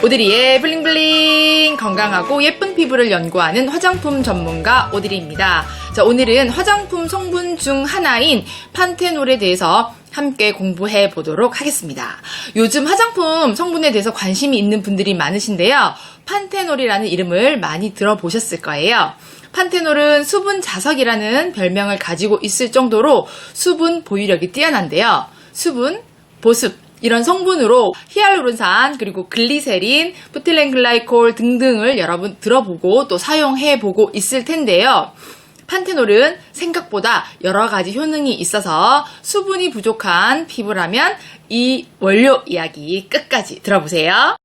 오드리의 블링블링, 건강하고 예쁜 피부를 연구하는 화장품 전문가 오드리입니다. 자, 오늘은 화장품 성분 중 하나인 판테놀에 대해서 함께 공부해 보도록 하겠습니다. 요즘 화장품 성분에 대해서 관심이 있는 분들이 많으신데요. 판테놀이라는 이름을 많이 들어보셨을 거예요. 판테놀은 수분 자석이라는 별명을 가지고 있을 정도로 수분 보유력이 뛰어난데요. 수분, 보습, 이런 성분으로 히알루론산, 그리고 글리세린, 프틸렌글라이콜 등등을 여러분 들어보고 또 사용해보고 있을 텐데요. 판테놀은 생각보다 여러 가지 효능이 있어서 수분이 부족한 피부라면 이 원료 이야기 끝까지 들어보세요.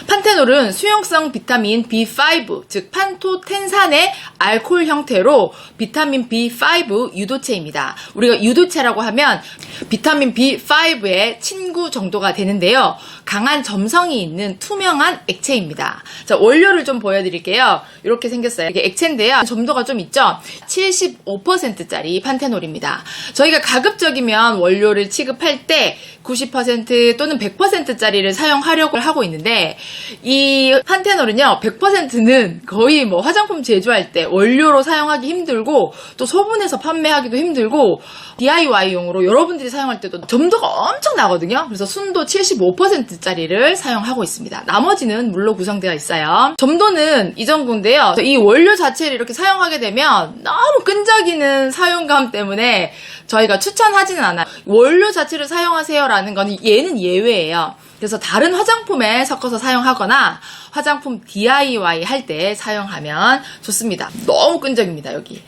판테놀은 수용성 비타민 B5, 즉 판토텐산의 알코올 형태로 비타민 B5 유도체입니다. 우리가 유도체라고 하면 비타민 B5의 친구 정도가 되는데요. 강한 점성이 있는 투명한 액체입니다. 자, 원료를 좀 보여드릴게요. 이렇게 생겼어요. 이게 액체인데요. 점도가 좀 있죠? 75%짜리 판테놀입니다. 저희가 가급적이면 원료를 취급할 때 90% 또는 100%짜리를 사용하려고 하고 있는데, 이 판테놀은요, 100%는 거의 뭐 화장품 제조할 때 원료로 사용하기 힘들고, 또 소분해서 판매하기도 힘들고, DIY용으로 여러분들이 사용할 때도 점도가 엄청 나거든요. 그래서 순도 75%짜리를 사용하고 있습니다. 나머지는 물로 구성되어 있어요. 점도는 이 정도인데요. 이 원료 자체를 이렇게 사용하게 되면 너무 끈적이는 사용감 때문에 저희가 추천하지는 않아요. 원료 자체를 사용하세요라는 건 얘는 예외예요. 그래서 다른 화장품에 섞어서 사용하거나 화장품 DIY 할 때 사용하면 좋습니다. 너무 끈적입니다, 여기.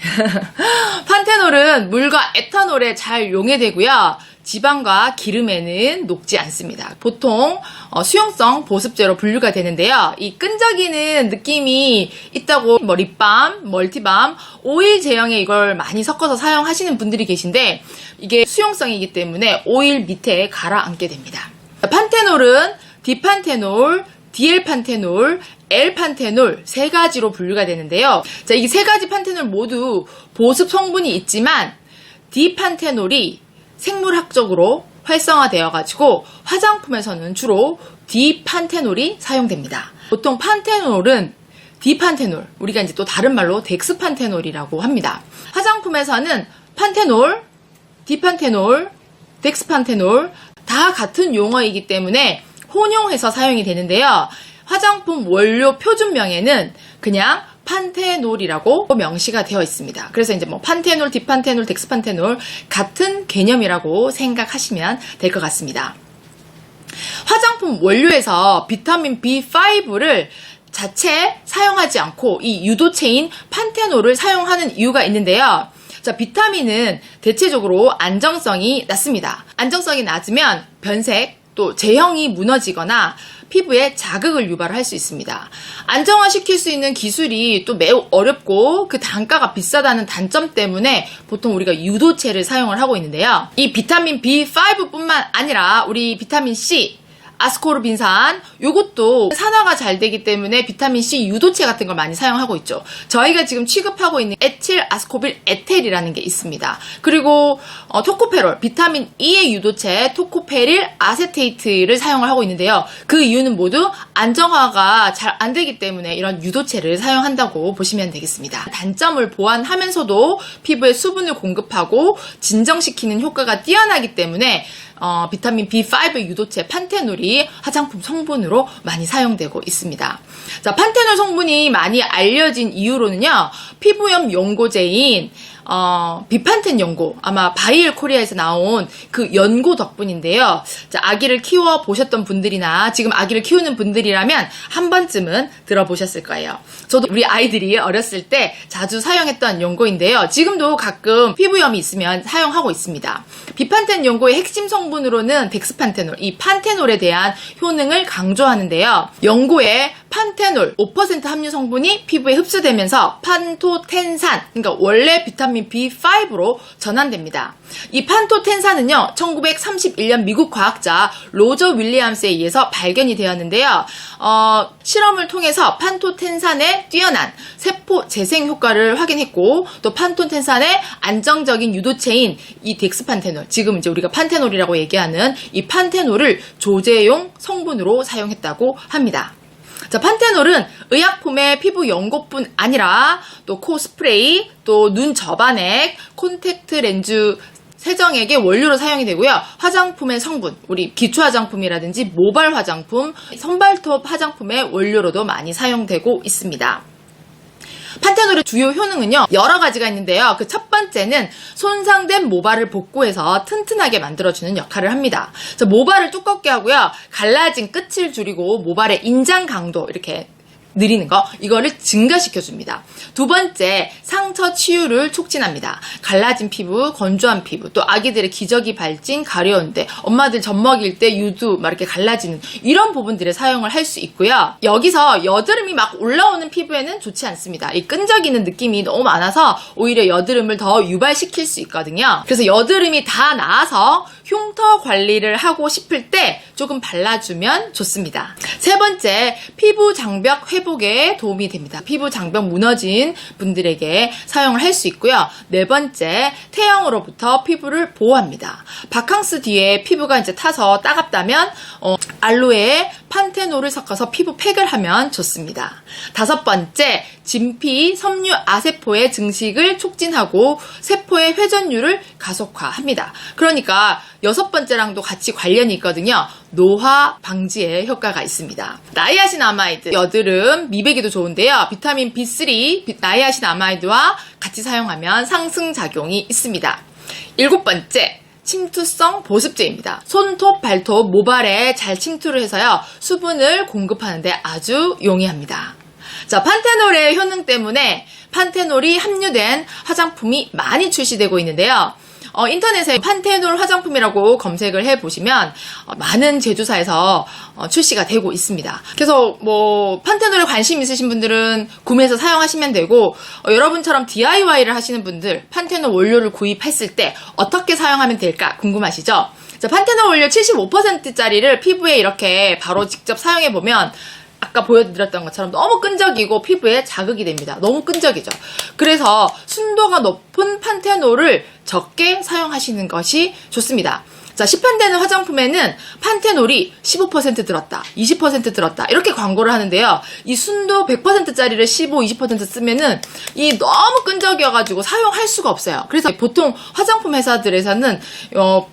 판테놀은 물과 에탄올에 잘 용해되고요. 지방과 기름에는 녹지 않습니다. 보통 수용성 보습제로 분류가 되는데요. 이 끈적이는 느낌이 있다고 립밤, 멀티밤, 오일 제형에 이걸 많이 섞어서 사용하시는 분들이 계신데, 이게 수용성이기 때문에 오일 밑에 가라앉게 됩니다. 판테놀은 디판테놀, 디엘판테놀, L판테놀 세 가지로 분류가 되는데요. 자, 이 세 가지 판테놀 모두 보습 성분이 있지만 디판테놀이 생물학적으로 활성화되어가지고 화장품에서는 주로 디판테놀이 사용됩니다. 보통 판테놀은 디판테놀, 우리가 이제 또 다른 말로 덱스판테놀이라고 합니다. 화장품에서는 판테놀, 디판테놀, 덱스판테놀 다 같은 용어이기 때문에 혼용해서 사용이 되는데요. 화장품 원료 표준명에는 그냥 판테놀이라고 명시가 되어 있습니다. 그래서 이제 뭐 판테놀, 디판테놀, 덱스판테놀 같은 개념이라고 생각하시면 될 것 같습니다. 화장품 원료에서 비타민 B5를 자체 사용하지 않고 이 유도체인 판테놀을 사용하는 이유가 있는데요. 자, 비타민은 대체적으로 안정성이 낮습니다. 안정성이 낮으면 변색, 또 제형이 무너지거나 피부에 자극을 유발할 수 있습니다. 안정화시킬 수 있는 기술이 또 매우 어렵고 그 단가가 비싸다는 단점 때문에 보통 우리가 유도체를 사용을 하고 있는데요. 이 비타민 B5뿐만 아니라 우리 비타민 C, 아스코르빈산, 요것도 산화가 잘 되기 때문에 비타민C 유도체 같은 걸 많이 사용하고 있죠. 저희가 지금 취급하고 있는 에틸 아스코빌 에텔이라는 게 있습니다. 그리고 토코페롤, 비타민 E의 유도체 토코페릴 아세테이트를 사용을 하고 있는데요. 그 이유는 모두 안정화가 잘 안 되기 때문에 이런 유도체를 사용한다고 보시면 되겠습니다. 단점을 보완하면서도 피부에 수분을 공급하고 진정시키는 효과가 뛰어나기 때문에 비타민 B5 유도체 판테놀이 화장품 성분으로 많이 사용되고 있습니다. 자, 판테놀 성분이 많이 알려진 이유로는요, 피부염 연고제인 비판텐 연고, 아마 바이엘 코리아에서 나온 그 연고 덕분인데요. 자, 아기를 키워 보셨던 분들이나 지금 아기를 키우는 분들이라면 한 번쯤은 들어보셨을 거예요. 저도 우리 아이들이 어렸을 때 자주 사용했던 연고인데요. 지금도 가끔 피부염이 있으면 사용하고 있습니다. 비판텐 연고의 핵심 성분으로는 덱스판테놀, 이 판테놀에 대한 효능을 강조하는데요. 연고에 판테놀 5% 함유 성분이 피부에 흡수되면서 판토텐산, 그러니까 원래 비타민 비타민 B5로 전환됩니다. 이 판토텐산은요, 1931년 미국 과학자 로저 윌리엄스에 의해서 발견이 되었는데요. 실험을 통해서 판토텐산의 뛰어난 세포 재생 효과를 확인했고, 또 판토텐산의 안정적인 유도체인 이 덱스판테놀, 지금 이제 우리가 판테놀이라고 얘기하는 이 판테놀을 조제용 성분으로 사용했다고 합니다. 자, 판테놀은 의약품의 피부 연고뿐 아니라 또 코 스프레이, 또 눈 접안액, 콘택트 렌즈 세정액의 원료로 사용이 되고요. 화장품의 성분, 우리 기초 화장품이라든지 모발 화장품, 선발톱 화장품의 원료로도 많이 사용되고 있습니다. 판테놀의 주요 효능은요, 여러 가지가 있는데요. 그 첫 번째는 손상된 모발을 복구해서 튼튼하게 만들어주는 역할을 합니다. 그래서 모발을 두껍게 하고요, 갈라진 끝을 줄이고 모발의 인장 강도 이렇게 느리는 거, 이거를 증가시켜줍니다. 두 번째, 상처 치유를 촉진합니다. 갈라진 피부, 건조한 피부, 또 아기들의 기저귀 발진, 가려운 데, 엄마들 젖 먹일 때 유두 막 이렇게 갈라지는 이런 부분들에 사용을 할 수 있고요. 여기서 여드름이 막 올라오는 피부에는 좋지 않습니다. 이 끈적이는 느낌이 너무 많아서 오히려 여드름을 더 유발시킬 수 있거든요. 그래서 여드름이 다 나아서 흉터 관리를 하고 싶을 때 조금 발라주면 좋습니다. 세 번째, 피부 장벽 회복에 도움이 됩니다. 피부 장벽 무너진 분들에게 사용을 할 수 있고요. 네 번째, 태양으로부터 피부를 보호합니다. 바캉스 뒤에 피부가 이제 타서 따갑다면 알로에에 판테놀을 섞어서 피부 팩을 하면 좋습니다. 다섯 번째, 진피 섬유 아세포의 증식을 촉진하고 세포의 회전율을 가속화합니다. 그러니까 여섯 번째랑도 같이 관련이 있거든요. 노화 방지에 효과가 있습니다. 나이아신아마이드, 여드름, 미백에도 좋은데요. 비타민 B3, 나이아신아마이드와 같이 사용하면 상승작용이 있습니다. 일곱 번째, 침투성 보습제입니다. 손톱, 발톱, 모발에 잘 침투를 해서요, 수분을 공급하는데 아주 용이합니다. 자, 판테놀의 효능 때문에 판테놀이 함유된 화장품이 많이 출시되고 있는데요. 인터넷에 판테놀 화장품이라고 검색을 해보시면 많은 제조사에서 출시가 되고 있습니다. 그래서 판테놀에 관심 있으신 분들은 구매해서 사용하시면 되고, 여러분처럼 DIY를 하시는 분들, 판테놀 원료를 구입했을 때 어떻게 사용하면 될까 궁금하시죠? 자, 판테놀 원료 75%짜리를 피부에 이렇게 바로 직접 사용해보면 아까 보여드렸던 것처럼 너무 끈적이고 피부에 자극이 됩니다. 너무 끈적이죠. 그래서 순도가 높은 판테놀을 적게 사용하시는 것이 좋습니다. 자, 시판되는 화장품에는 판테놀이 15% 들었다, 20% 들었다 이렇게 광고를 하는데요. 이 순도 100%짜리를 15, 20% 쓰면은 이 너무 끈적여가지고 사용할 수가 없어요. 그래서 보통 화장품 회사들에서는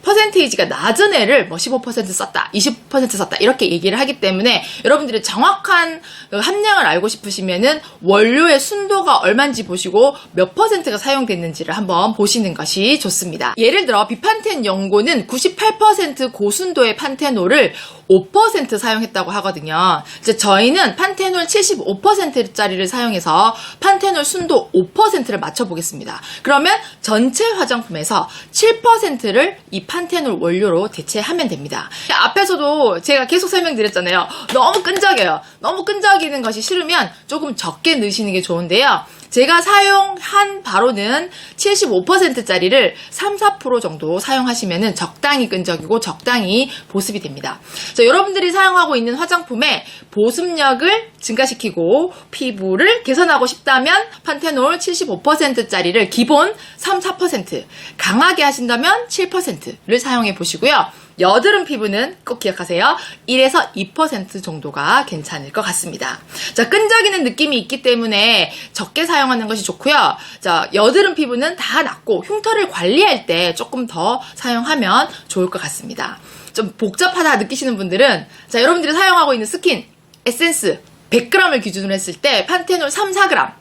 퍼센테이지가 낮은 애를 15% 썼다, 20% 썼다 이렇게 얘기를 하기 때문에 여러분들이 정확한 함량을 알고 싶으시면은 원료의 순도가 얼마인지 보시고 몇 %가 사용됐는지를 한번 보시는 것이 좋습니다. 예를 들어 비판텐 연고는 98% 고순도의 판테놀을 5% 사용했다고 하거든요. 이제 저희는 판테놀 75%짜리를 사용해서 판테놀 순도 5%를 맞춰보겠습니다. 그러면 전체 화장품에서 7%를 이 판테놀 원료로 대체하면 됩니다. 앞에서도 제가 계속 설명드렸잖아요. 너무 끈적여요. 너무 끈적이는 것이 싫으면 조금 적게 넣으시는 게 좋은데요. 제가 사용한 바로는 75%짜리를 3, 4% 정도 사용하시면 적당히 끈적이고 적당히 보습이 됩니다. 자, 여러분들이 사용하고 있는 화장품의 보습력을 증가시키고 피부를 개선하고 싶다면 판테놀 75%짜리를 기본 3, 4%, 강하게 하신다면 7%를 사용해 보시고요. 여드름 피부는 꼭 기억하세요. 1에서 2% 정도가 괜찮을 것 같습니다. 자, 끈적이는 느낌이 있기 때문에 적게 사용하는 것이 좋고요. 자, 여드름 피부는 다 낫고 흉터를 관리할 때 조금 더 사용하면 좋을 것 같습니다. 좀 복잡하다 느끼시는 분들은, 자, 여러분들이 사용하고 있는 스킨 에센스 100g을 기준으로 했을 때 판테놀 3, 4g,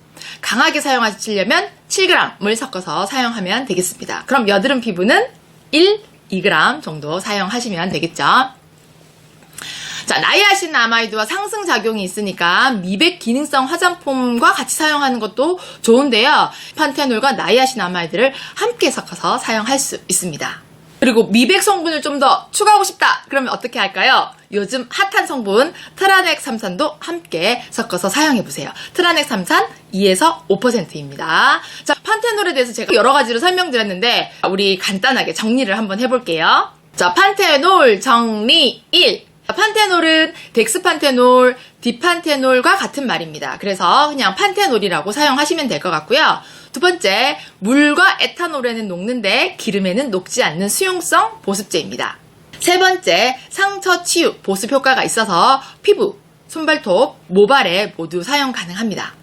강하게 사용하시려면 7g을 섞어서 사용하면 되겠습니다. 그럼 여드름 피부는 2g 정도 사용하시면 되겠죠. 자, 나이아신아마이드와 상승작용이 있으니까 미백 기능성 화장품과 같이 사용하는 것도 좋은데요. 판테놀과 나이아신아마이드를 함께 섞어서 사용할 수 있습니다. 그리고 미백 성분을 좀 더 추가하고 싶다! 그러면 어떻게 할까요? 요즘 핫한 성분 트라넥삼산도 함께 섞어서 사용해보세요. 트라넥삼산 2에서 5%입니다. 자, 판테놀 판테놀에 대해서 제가 여러 가지로 설명드렸는데 우리 간단하게 정리를 한번 해볼게요. 자, 판테놀 정리 1. 판테놀은 덱스판테놀, 디판테놀과 같은 말입니다. 그래서 그냥 판테놀이라고 사용하시면 될 것 같고요. 두 번째, 물과 에탄올에는 녹는데 기름에는 녹지 않는 수용성 보습제입니다. 세 번째, 상처 치유, 보습 효과가 있어서 피부, 손발톱, 모발에 모두 사용 가능합니다.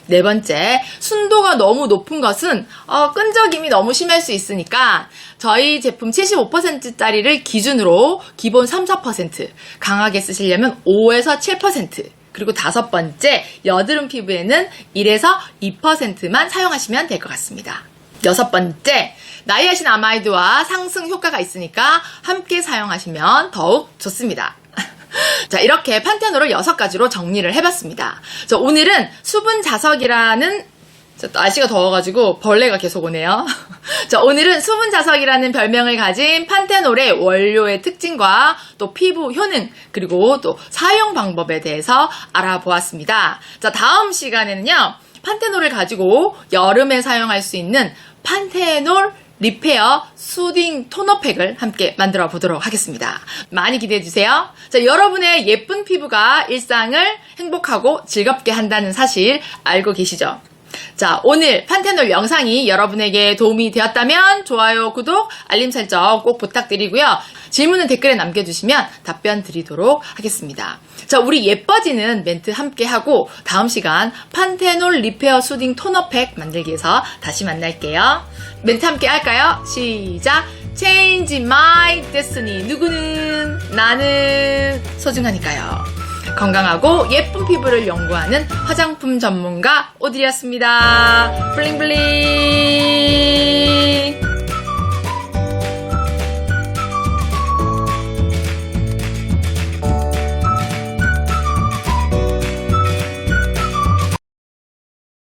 네 번째, 순도가 너무 높은 것은 끈적임이 너무 심할 수 있으니까 저희 제품 75%짜리를 기준으로 기본 3, 4%, 강하게 쓰시려면 5에서 7%, 그리고 다섯 번째, 여드름 피부에는 1에서 2%만 사용하시면 될 것 같습니다. 여섯 번째, 나이아신아마이드와 상승 효과가 있으니까 함께 사용하시면 더욱 좋습니다. 자, 이렇게 판테놀을 6가지로 정리를 해봤습니다. 자, 오늘은 수분 자석이라는, 날씨가 더워가지고 벌레가 계속 오네요. 자, 오늘은 수분 자석이라는 별명을 가진 판테놀의 원료의 특징과 또 피부 효능, 그리고 또 사용 방법에 대해서 알아보았습니다. 자, 다음 시간에는요, 판테놀을 가지고 여름에 사용할 수 있는 판테놀 리페어 수딩 토너팩을 함께 만들어 보도록 하겠습니다. 많이 기대해 주세요. 자, 여러분의 예쁜 피부가 일상을 행복하고 즐겁게 한다는 사실 알고 계시죠? 자, 오늘 판테놀 영상이 여러분에게 도움이 되었다면 좋아요, 구독, 알림 설정 꼭 부탁드리고요. 질문은 댓글에 남겨주시면 답변 드리도록 하겠습니다. 자, 우리 예뻐지는 멘트 함께 하고 다음 시간 판테놀 리페어 수딩 토너팩 만들기 위해서 다시 만날게요. 멘트 함께 할까요? 시작! Change my destiny. 누구는 나는 소중하니까요. 건강하고 예쁜 피부를 연구하는 화장품 전문가 오드리였습니다. 블링블링.